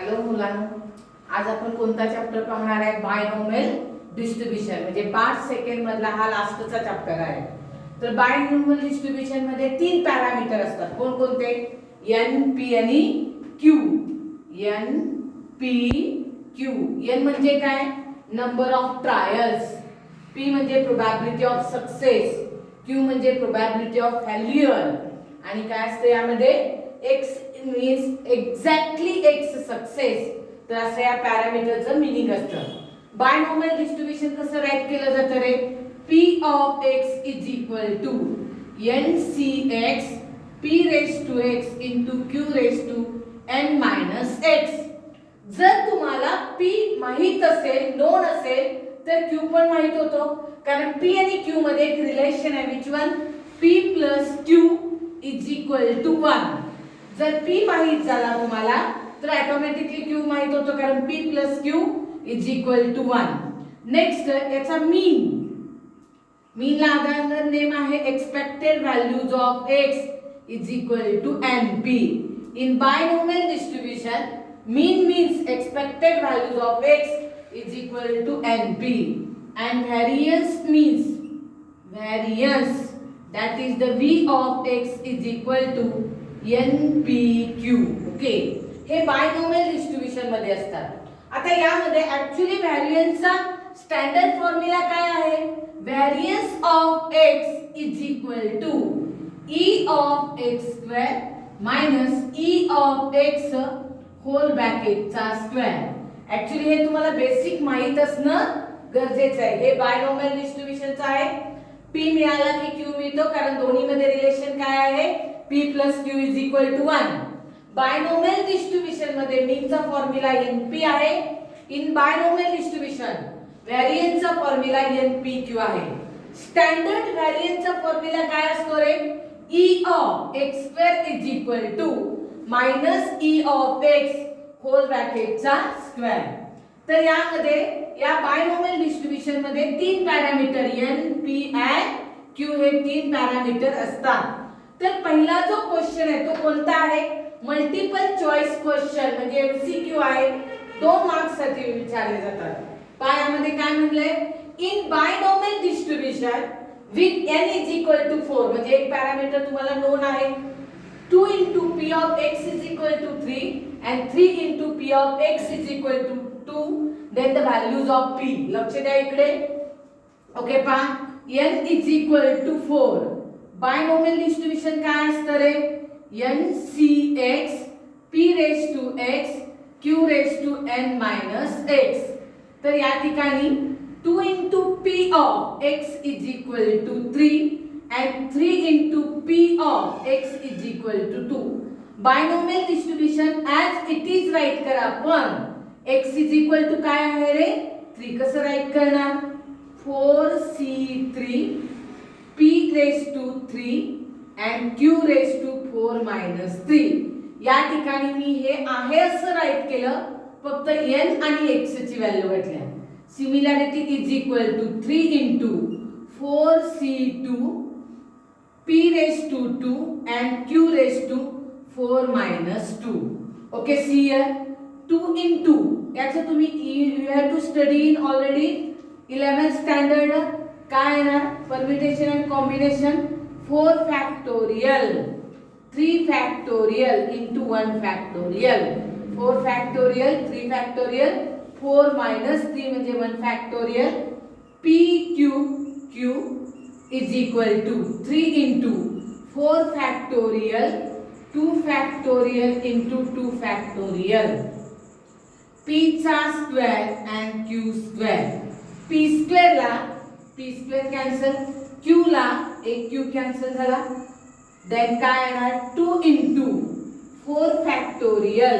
Hello मुलांनो, आज आपण कोणता चॅप्टर पाहणार आहे? बायनॉमियल डिस्ट्रीब्युशन म्हणजे 5 सेकंड मधला हा लास्टचा चॅप्टर आहे. तर बायनॉमियल डिस्ट्रीब्युशन मध्ये 3 पॅरामीटर असतात. कोण कोणते? एन, पी आणि Q. N, P, Q. N म्हणजे काय? Number of trials. पी म्हणजे प्रोबॅबिलिटी ऑफ सक्सेस. क्यू म्हणजे प्रोबॅबिलिटी ऑफ फेल्युअर. आणि काय असते यामध्ये? X means exactly X success. तर असं या पॅरामीटरचं मीनिंग असतं. बायनॉमियल डिस्ट्रीब्युशन कसं राईट केलं जातं रे? P of X is equal to N C X P raise to X into Q raise to N minus X. जर तुम्हाला पी माहित असेल, नोन असेल, तर क्यू पण माहित होतो. कारण पी आणि क्यू मध्ये एक रिलेशन आहे. Which one? P plus Q is equal to 1. जर पी माहित झाला तुम्हाला तर ऑटोमॅटिकली क्यू माहित होतो, कारण P plus Q is equal to 1. Next याचा मीन. मीनला अदर नेम आहे expected values of X is equal to N P. In binomial distribution mean means expected values of X is equal to N P and variance means variance, that is the v of x is equal to npq. Okay, हे binomial distribution मध्ये असतात. आता यामध्ये actually व्हॅरियन्सचा standard formula काय आहे? Variance of x is equal to e of x square minus e of x whole ब्रॅकेटचा square. Actually हे तुम्हाला बेसिक माहित असणं गरजेचं आहे. हे बायनॉमियल डिस्ट्रीब्युशनचं आहे. पी मिळाला की क्यू मिळतो, कारण दोन्ही मध्ये रिलेशन काय आहे? P plus Q is equal to 1. Binomial distribution मध्ये मीनचा फॉर्म्युला एनपी आहे. इन बायनॉमियल डिस्ट्रीब्युशन व्हॅरियन्सचा फॉर्म्युला एनपीक्यू आहे. स्टँडर्ड व्हॅरियन्सचा फॉर्म्युला काय असतो रे? E of X square is equal to minus E of X whole ब्रॅकेटचा स्क्वेअर. तर यामध्ये या बायनॉमियल डिस्ट्रीब्युशन मध्ये 3 पॅरामीटर एन, पी आणि क्यू हे 3 पॅरामीटर असतात. तर पहिला जो क्वेश्चन आहे तो कोणता आहे? मल्टिपल चॉईस क्वेश्चन म्हणजे एमसीक्यू आहे. 2 मार्क्स साठी विचारले जातात. यामध्ये काय म्हणलंय? In binomial distribution with n is equal to 4 म्हणजे एक पॅरामीटर तुम्हाला नोन आहे. 2 into p of x is equal to 3 and 3 into p of x is equal to 2, then the values of p. लक्ष द्या इकडे. ओके पहा, n is equal to 4. Binomial distribution काय असतं रे? n c x p raised to x q raised to n minus x. तर या ठिकाणी 2 into p of x is equal to 3 and 3 into p of x is equal to 2. Binomial distribution as it is write करा. पण x is equal to काय आहे रे? 3. कसं right करणार? 4c3 p raised to 3 and q raised to 4 minus 3. या ठिकाणी मी हे आहे असं राईट केलं, फक्त n आणि x ची व्हॅल्यू घातल्या. Similarity is equal to 3 into 4c2 p raised to 2 and q raised to 4 minus 2. Okay, see here 2 into याचं तुम्ही you have to study in already 11th standard. काय येणार? Permutation and combination. 4 factorial 3 factorial into 1 factorial. 4 factorial 3 factorial 4 minus 3 म्हणजे 1 factorial. p cube q is equal to 3 into 4 factorial 2 factorial into 2 factorial. p चा square and q square. p square ला p square cancel, q ला एक q cancel झाला. Then काय येणार? 2 into 4 factorial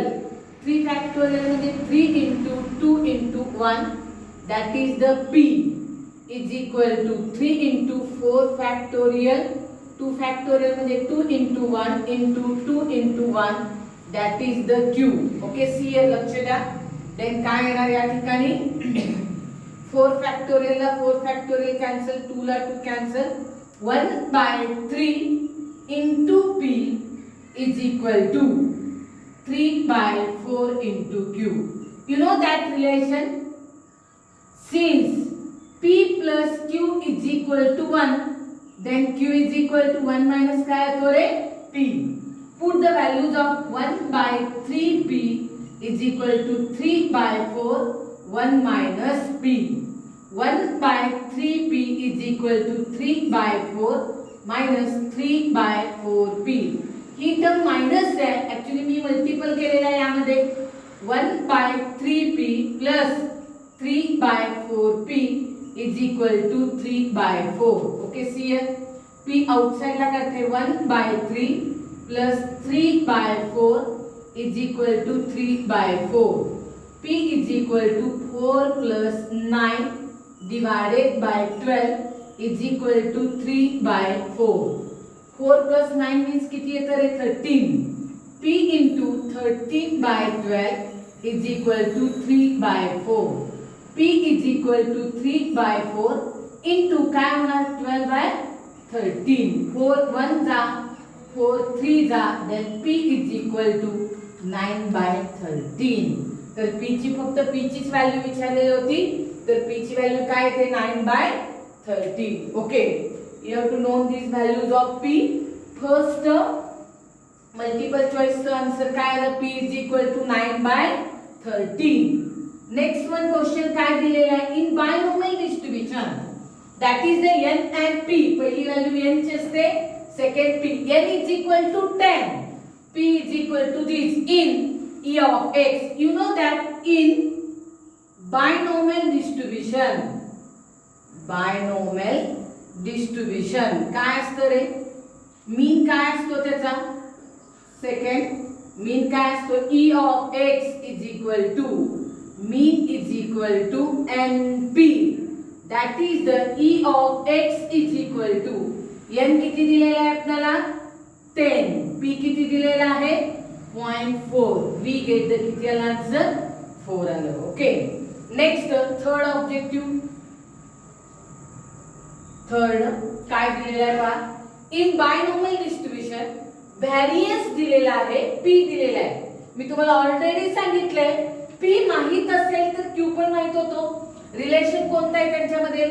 3 factorial म्हणजे 3 into 2 into 1, that is the p is equal to 3 into 4 factorial 2 factorial म्हणजे 2 into 1 into 2 into 1, that is the q. Okay, see here लक्ष द्या. Then काय येणार या ठिकाणी? 4 फॅक्टोरियल ला 4 फॅक्टोरियल कॅन्सल, 2 ला 2 cancel. 1/3 into p is equal to 3/4 into Q. You know that relation? Since P plus Q is equal to 1, then Q is equal to 1 minus काय होतो रे? P. Put the values of 1/3P is equal to 3/4 1 minus P. 1/3P is equal to 3/4 minus 3/4P. He term minus आहे, actually मी multiple केलेला आहे यामध्ये. 1/3P plus 3/4P is equal to 3/4. Okay, see here. P outside ला करते 1/3 plus 3/4 is equal to 3/4. P is equal to 4 plus 9 divided by 12 is equal to 3/4. 4 plus 9 means किती येतं रे? 13. P into 13/12 is equal to 3/4. P is equal to 3/4 into काय होणार? 12/13. 4 1 जा 4 3 जा, then P is equal to 9/13. तर P ची फक्त P चीच व्हॅल्यू विचारलेली होती, तर P ची व्हॅल्यू काय येते? 9/13. Okay, you have to know these values of P. First multiple choice चा आन्सर काय आला? P is equal to 9/13. Next one question काय दिलेला आहे? In binomial distribution that is the n and p. पहिली व्हॅल्यू n ची असते, second p. n is equal to 10, p is equal to this in e of x. You know that in binomial distribution काय असतं रे? मीन काय असतो त्याचा? Second मीन काय असतो? e of x is equal to mean is equal to np. that is the e of x is equal to n किती दिलेला आहे आपल्याला? 10. p किती दिलेला आहे? 0.4. we get the किती आला आन्सर? 4 आलं. Okay, next third objective. Third काय दिलेला आहे पहा? इन बायनोमियल डिस्ट्रीब्यूशन व्हॅरियन्स दिलेला आहे, p दिलेला आहे. मी तुम्हाला ऑलरेडी सांगितलंय P माहित असेल तर Q पण माहित होतो. रिलेशन कोणता आहे त्यांच्यामध्ये?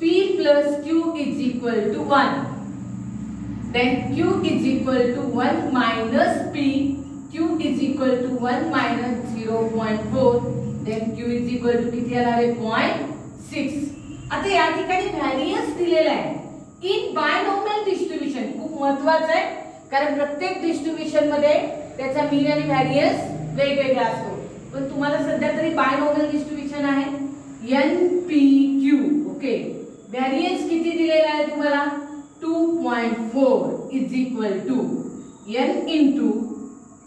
P plus Q is equal to 1. Then Q is equal to 1 minus P. Q is equal to 1 minus 0.4. Then Q is equal to किती आला रे? 0.6. आता या ठिकाणी व्हॅरियन्स दिलेला आहे. इन बायनोमियल डिस्ट्रीब्यूशन खूप महत्त्वाचं आहे, कारण प्रत्येक डिस्ट्रीब्यूशन मध्ये त्याचा मीन आणि व्हॅरियन्स वेगवेगळा असतो. पण तुम्हाला सध्या तरी बायनोमियल डिस्ट्रीब्यूशन आहे NPQ. ओके, व्हॅरियन्स किती दिलेला आहे तुम्हाला? 2.4 is equal to n into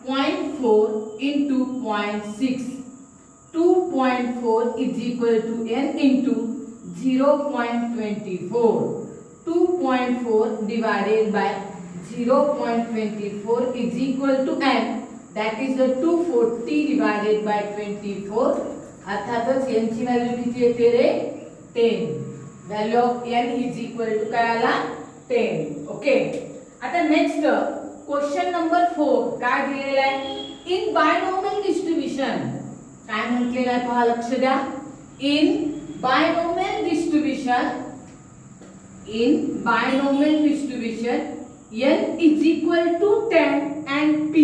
0.4 into 0.6. 2.4 is equal to n into 0.24. 2.4 divided by 0.24 is equal to n. That is the 240 divided by 24. अर्थातच n ची व्हॅल्यू किती येते रे? 10. Value of n is equal to काय आला? 10. ओके, आता next question number 4 काय दिलेला आहे? इन बायनोमियल डिस्ट्रीब्यूशन काय म्हटलेलं आहे पहा, लक्ष द्या. In binomial distribution n is equal to 10 and p.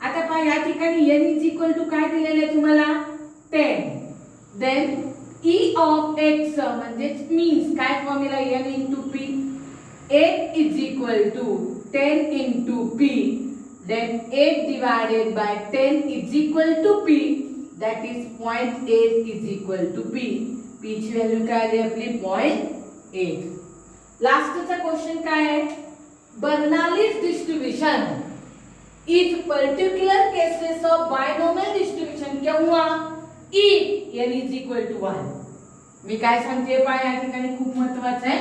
आता पहा या ठिकाणी n is equal to काय दिलेलं आहे तुम्हाला? 10. then e of x म्हणजे मीन्स काय formula? n into p. 8 is equal to 10 into p. then 8 divided by 10 is equal to p. that is 0.8 is equal to p. p ची value काय आहे आपली? 0.8. लास्टचा क्वेश्चन काय आहे? Bernoulli's distribution is particular cases of binomial distribution केव्हा? if n is equal to 1. मी काय सांगते पहा या ठिकाणी खूप महत्त्वाचं आहे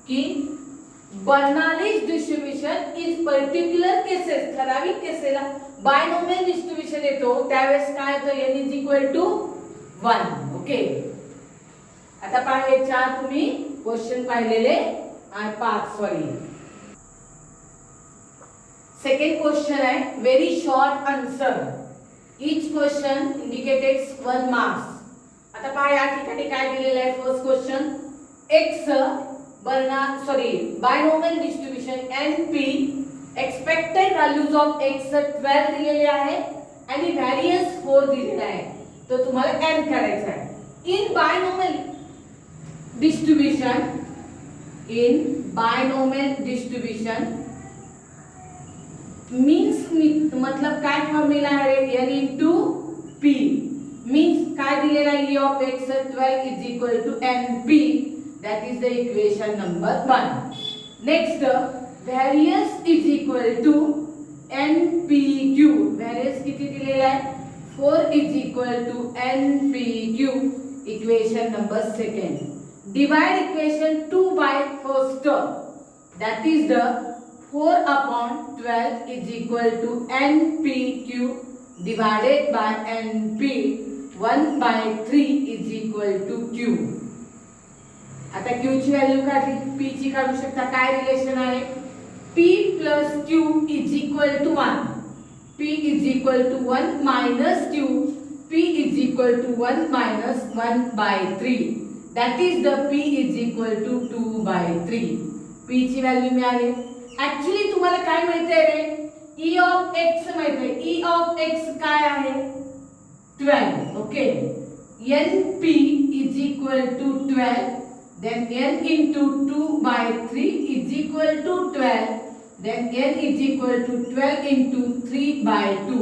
की Bernoulli's distribution is particular cases, ठराविक केसेसला बायनोमियल डिस्ट्रीब्यूशन येतो त्यावेळेस काय होतं? n is equal to 1. Okay, आता पहा हे 4 तुम्ही क्वेश्चन पाहिलेले आणि 5 सॉरी सेकंड क्वेश्चन आहे very short answer. Each question indicates 1 marks. आता पहा या ठिकाणी काय दिलेलं आहे. First question X binomial distribution NP expected values of x 12 दिलेले आहे आणि व्हॅरियन्स 4 दिलेला आहे. तर तुम्हाला n करायचा आहे. इन बायनॉमियल डिस्ट्रीब्यूशन मीन्स मतलब काय फॉर्म्युला आहे n into p मीन्स काय दिलेला आहे e of x 12 is equal to np. that is the equation number 1. next variance is equal to npq. variance किती दिलेला आहे 4 is equal to npq. equation number 2. divide equation 2 by first term. that is the 4 upon 12 is equal to npq divided by np. 1 by 3 is equal to q. आता q ची value काढली p ची काढू शकता. काय रिलेशन आहे p plus q is equal to 1. p is equal to 1 minus q. p is equal to 1 minus 1 by 3. that is the p is equal to 2 by 3. p ची value मिळाली. Actually तुम्हाला काय माहिती आहे रे e of x माहिती आहे. e of x काय आहे 12. Okay np is equal to 12. then n into 2 by 3 is equal to 12. then n is equal to 12 into 3 by 2.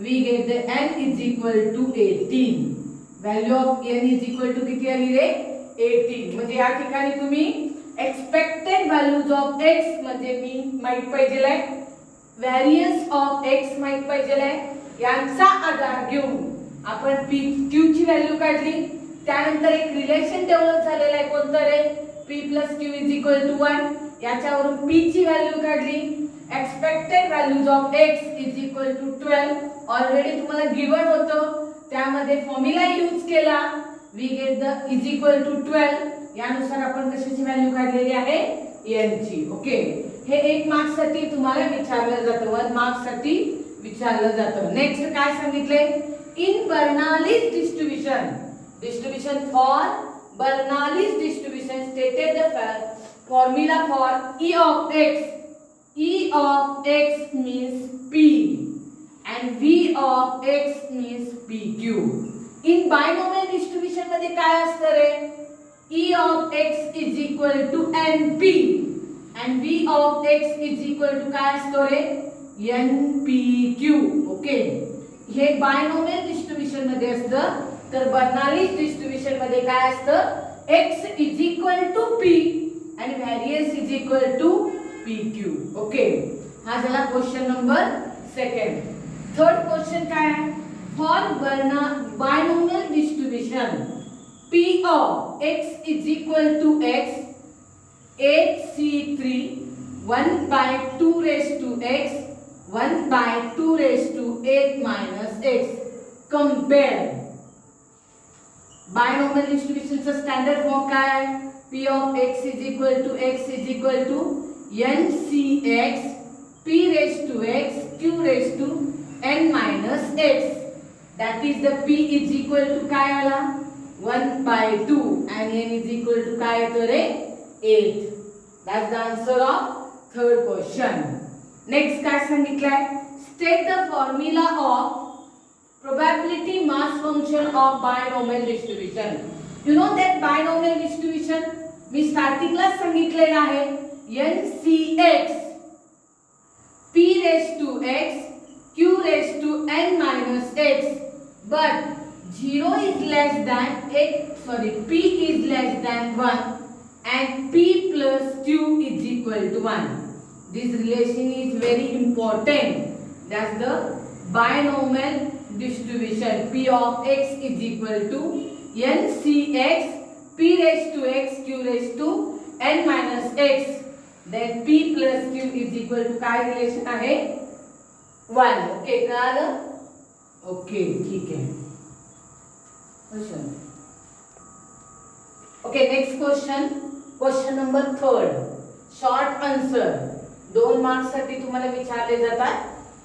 we get the n is equal to 18. value of n is equal to किती आली रे 18. म्हणजे या ठिकाणी तुम्ही expected values of x म्हणजे मीन माहित पाहिजे आहे, व्हॅरियन्स ऑफ x माहित पाहिजे आहे. यांचा आधार घेऊन आपण p q ची व्हॅल्यू काढली. त्यानंतर एक रिलेशन डेव्हलप झालेला आहे कोणतं रे p plus q is equal to 1. याच्यावरून p ची व्हॅल्यू काढली. Expected values of x is equal to 12. Already तुम्हाला गिवन होतं त्यामध्ये फॉर्म्युला यूज केला. we get the is equal to 12. यानुसार आपण कशाची व्हॅल्यू काढलेली आहे n ची. ओके हे 1 मार्क्स साठी तुम्हाला विचारलं जातं 1 मार्क्स साठी विचारलं जातं. नेक्स्ट काय सांगितले in Bernoulli's distribution for Bernoulli's distribution stated the formula for e of x. e of x means p and v of x means pq. in binomial distribution मध्ये काय असतं रे e of x is equal to np and v of x is equal to काय असतो रे npq. Okay हे binomial distribution मध्ये असतं. तर Bernoulli's distribution मध्ये काय असतं x is equal to p and variance is equal to pq. Okay हा झाला क्वेश्चन नंबर 2. थर्ड क्वेश्चन काय आहे for binomial distribution p of x is equal to x 8c3 1 by 2 raised to x 1 by 2 raised to 8 minus x. compare binomial डिस्ट्रीब्यूशनचा standard form काय आहे p of x is equal to ncx p raised to x q raised to n minus x. that is the p is equal to काय आला 1 by 2 and n is equal to काय येतो रे 8. that's the answer of third question. next काय सांगितलंय state the formula of probability mass function of binomial distribution. you know that binomial distribution मी स्टार्टिंगला सांगितलेलं आहे ncx p raised to x q raised to n minus x but 0 is less than p is less than 1 and p plus q is equal to 1. this relation is very important. that's the binomial distribution p of x is equal to ncx p raised to x q raised to n minus x. then p plus q is equal to काय relation आहे 1. Okay कळालं. Okay ठीक आहे. Okay next question number 3 short answer. 2 marks साठी तुम्हाला विचारले जातात.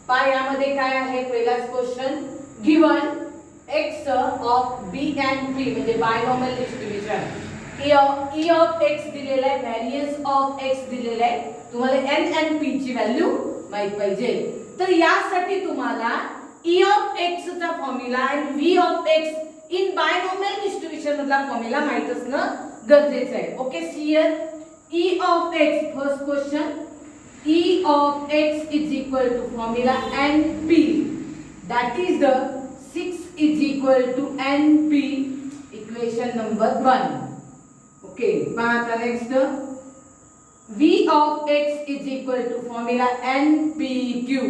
पहा यामध्ये काय आहे, पहिलाच question given x of b and p म्हणजे binomial distribution. e of x दिलेला आहे, व्हेरियन्स ऑफ x दिलेला आहे. तुम्हाला n and p ची व्हॅल्यू माहित पाहिजे. तर यासाठी तुम्हाला e ऑफ x चा फॉर्म्युला आणि v of x in binomial distribution मधला फॉर्म्युला माहित असणं गरजेचं आहे. Okay, here e of x, first question, e of x is equal to formula np, that is the 6 is equal to np, equation number 1. Okay, pata next, v of x is equal to formula npq,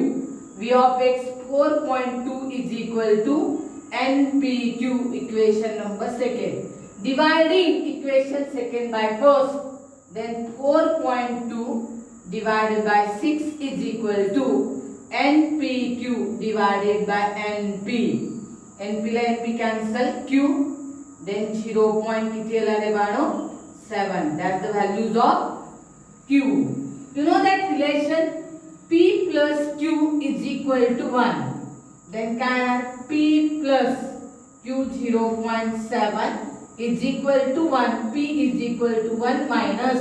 v of x 4.2 is equal to npq, equation number 2. Dividing equation second by first, then 4.2 divided by 6 is equal to npq divided by np. np ला np cancel, q, then 0. किती आला रे बाळो, 7. That's the values of q. You know that relation p plus q is equal to 1. Then काय p plus q 0.7 is equal to 1. p is equal to 1 minus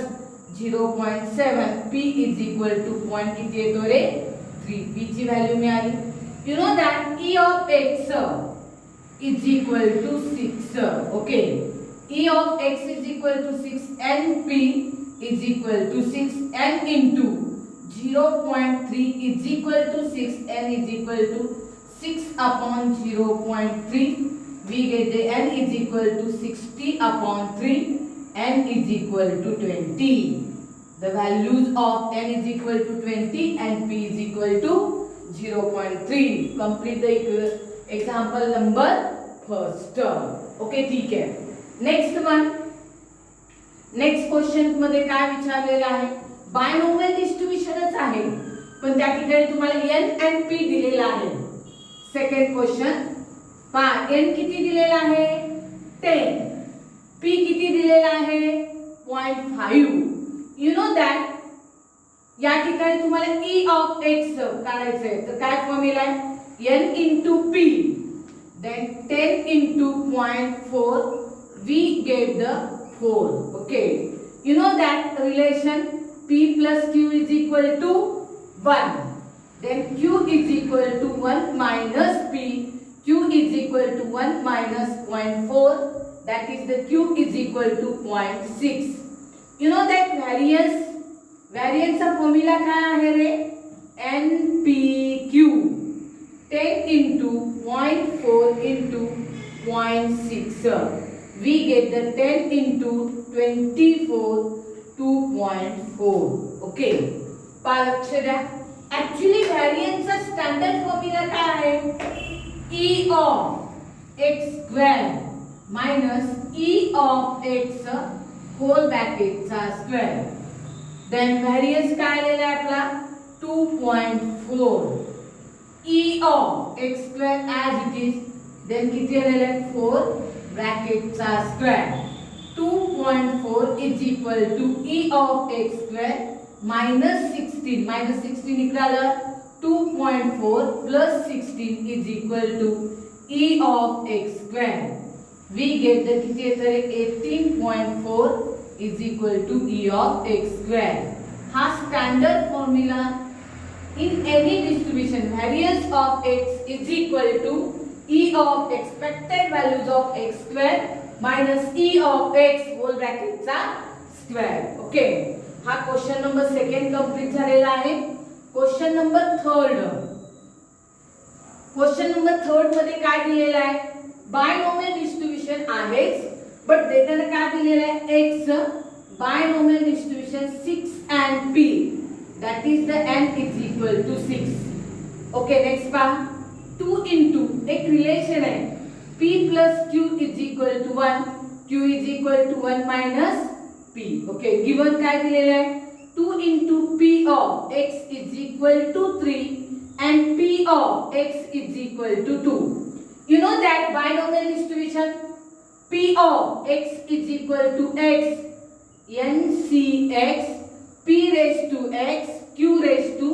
0.7, p is equal to point किती येतो रे 3. p ची value मिळाली. You know that e of x is equal to 6. Okay, e of x is equal to 6 and p is equal to 6 n into 0.3 is equal to 6, n is equal to 6 upon 0.3. We get the n is equal to 60 upon 3, n is equal to 20. The values of n is equal to 20 and p is equal to 0.3. Complete the example number first. Okay, ठीक है. Next one. Next question मध्ये काय विचारलेलं आहे, binomial डिस्ट्रीब्युशनच आहे पण त्या ठिकाणी तुम्हाला n and p दिलेला आहे. सेकंड क्वेश्चन पहा, n किती दिलेला आहे 10, p किती दिलेला आहे 0.5. You know that या ठिकाणी तुम्हाला e of x काढायचं आहे, तर काय फॉर्म्युला आहे, n into p, then 10 into 0.4, we get the 4. Okay, you know that relation p plus q is equal to 1, then q is equal to 1 minus p, q is equal to 1 minus 0.4, that is the q is equal to 0.6. You know that variance चा formula काय आहे रे, npq, 10 into 0.4 into 0.6, we get the 10 into 24 2.4. Okay, पहा लक्ष द्या, actually variance चा standard formula काय आहे, e of x square minus e of x whole bracket चा स्क्वेअर. देन व्हेरियन्स काय आलेला आहे आपला 2.4, e of x square as it is, then किती आलेला आहे 4 ब्रॅकेट चा square. 2.4 is equal to e of x square minus 16, minus 16 निघालं, 2.4 plus 16 is equal to e of x square. We get the किती येतं रे 18.4 is equal to e of x square. हा standard formula in any distribution. Variance of x is equal to e of expected values of x square minus e of x whole bracket चा square. Okay, हा question number second complete झालेला आहे. Question number third, question number third मध्ये काय दिलेलं आहे, binomial distribution आहेच but देताना काय दिलेलं आहे, x binomial distribution 6 and p, that is the n is equal to 6. Okay, next पहा 2 into, एक रिलेशन है, p plus q is equal to 1, q is equal to 1 minus p. Okay, given काय दिलेलं आहे, 2 into p of x is equal to 3 and p of x is equal to 2. You know that binomial distribution p of x is equal to x, n c x p raised to x q raised to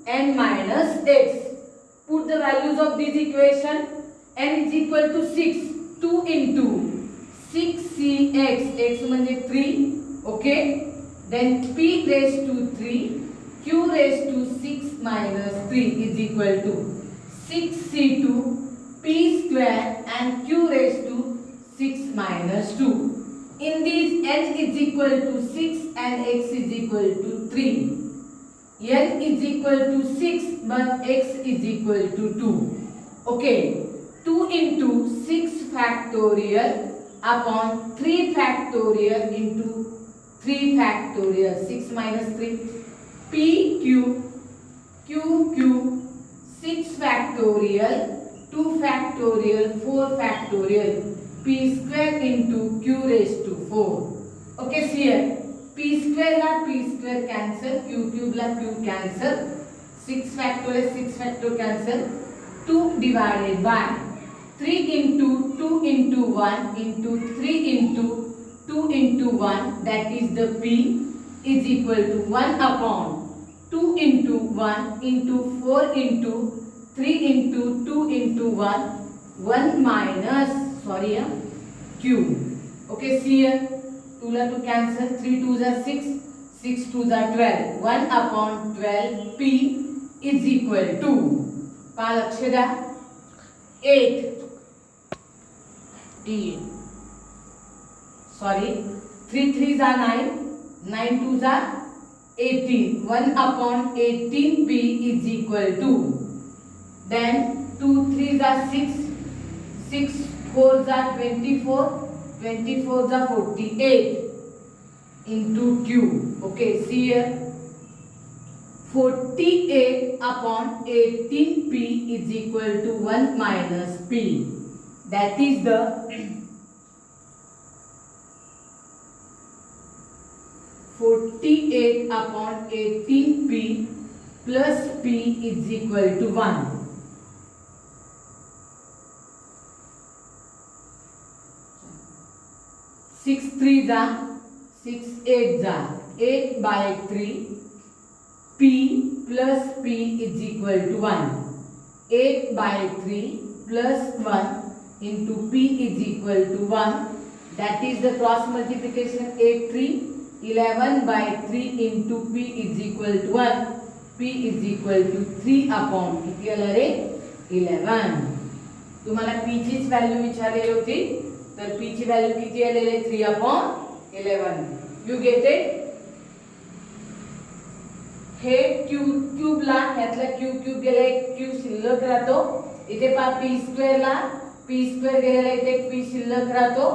n minus x. Put the values of this equation. n is equal to 6. 2 into 6cx, x म्हणजे 3, okay. Then p raised to 3, q raised to 6 minus 3 is equal to 6c2 p square and q raised to 6 minus 2. In this, n is equal to 6 and x is equal to 3. n is equal to 6 but x is equal to 2. Okay, 2 into 6 factorial upon 3 factorial into 3 factorial. 6 minus 3, p cube, q cube, 6 factorial, 2 factorial, 4 factorial, p square into q raised to 4. Okay, see here, p square la p square cancel, q cube la q cancel, 6 factorial 6 factorial cancel, 2 divided by 3 into 2 into 1 into 3 into 2 into 1, that is the p is equal to 1 upon 2 into 1 into 4 into 3 into 2 into 1, 1 minus, sorry, q. Okay, see here, 2 la 2 cancel, 3 2s are 6, 6 2s are 12, 1 upon 12 p is equal to, पहा लक्ष द्या, 8 sorry, 3 3s are 9, 9 2s are 18, 1 upon 18 p is equal to, then 2 3s are 6, 6 4s are 24, 24s are 48 into q. Okay, see here, 48 upon 18p is equal to 1 minus p. That is the 48 upon 18p plus p is equal to 1. 6 3s are 6 8s are 8 by 3 p plus p is equal to 1. 8 by 3 plus 1 into p is equal to 1. That is the cross multiplication. 8 3, 11 by 3 into p is equal to 1. p is equal to 3 upon किती आला रे 11. तुम्हाला p ची value विचारलेली होती, तर p ची value किती आलेली आहे 3 upon 11. You get it. हे क्यूब ला ह्यातला क्यूब गेला, एक क्यूब शिल्लक राहतो. इथे पहा p स्क्वेअर ला p स्क्वेअर गेलेला, इथे एक p शिल्लक राहतो.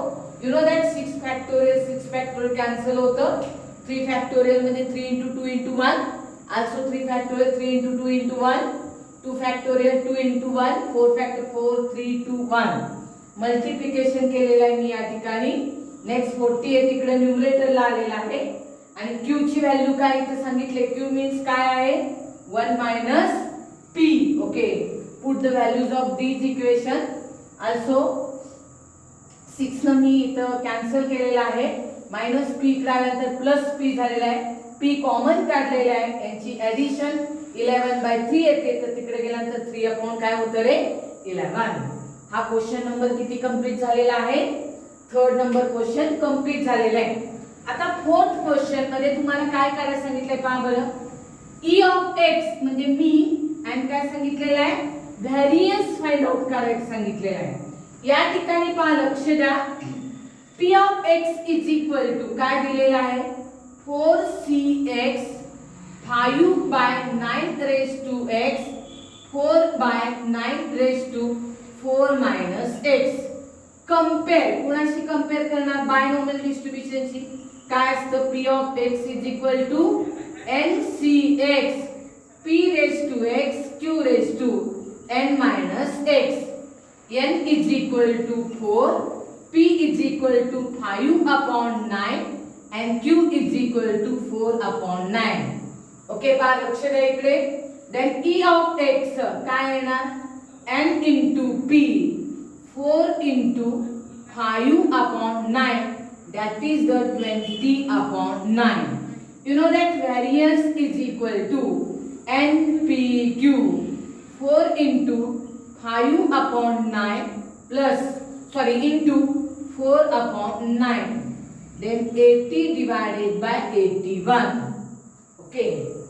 You know that 6 factorial cancel होतं. 3 फॅक्टोरियल मध्ये 3 into 2 into 1, also 3 factorial 3 into 2 into 1, 2 factorial 2 into 1, 4 factor 4 3 2 1. Multiplication केलेलं आहे मी या ठिकाणी. नेक्स्ट 48 इकडे न्यूमरेटरला आलेला आहे आणि q ची व्हॅल्यू काय इथे सांगितले. q मीन्स काय आहे 1 minus p. Okay, put the values of these equation. Also 6 न मी इथं कॅन्सल केलेला आहे. मायनस p इकडे आल्यानंतर प्लस p झालेला आहे. p कॉमन काढलेला आहे, यांची ऍडिशन 11/3 येते, तर तिकडे गेल्यानंतर 3 अपॉन काय होतं रे 11. हा क्वेश्चन नंबर किती कंप्लीट झालेला आहे. थर्ड नंबर क्वेश्चन कंप्लीट झालेला आहे. आता फोर्थ क्वेश्चन मध्ये तुम्हाला काय करायला सांगितलंय पहा बरं. e ऑफ x म्हणजे मीन आणि काय सांगितलेलं आहे व्हेरियन्स फाइंड आउट करायचं सांगितलेलं आहे. या ठिकाणी पहा लक्ष द्या. p of x is equal to काय दिलेलं आहे 4cx 5 by 9 raised to x 4 by 9 raised to 4 minus x. Compare कुणाशी कंपेअर करणार बायनॉमियल डिस्ट्रीब्युशनशी. काय असतं p of x is equal to ncx p raised to x q raised to n minus x. n is equal to 4, p is equal to 5 upon 9 and q is equal to 4 upon 9. Okay, पहा लक्ष द्या इकडे. Then e of x काय येणार n into p 4 into 5 upon 9, that is the 20 upon 9. You know that variance is equal to NPQ 4 into 5 upon 9 plus into 4 upon 9, then 80 divided by 81. Okay.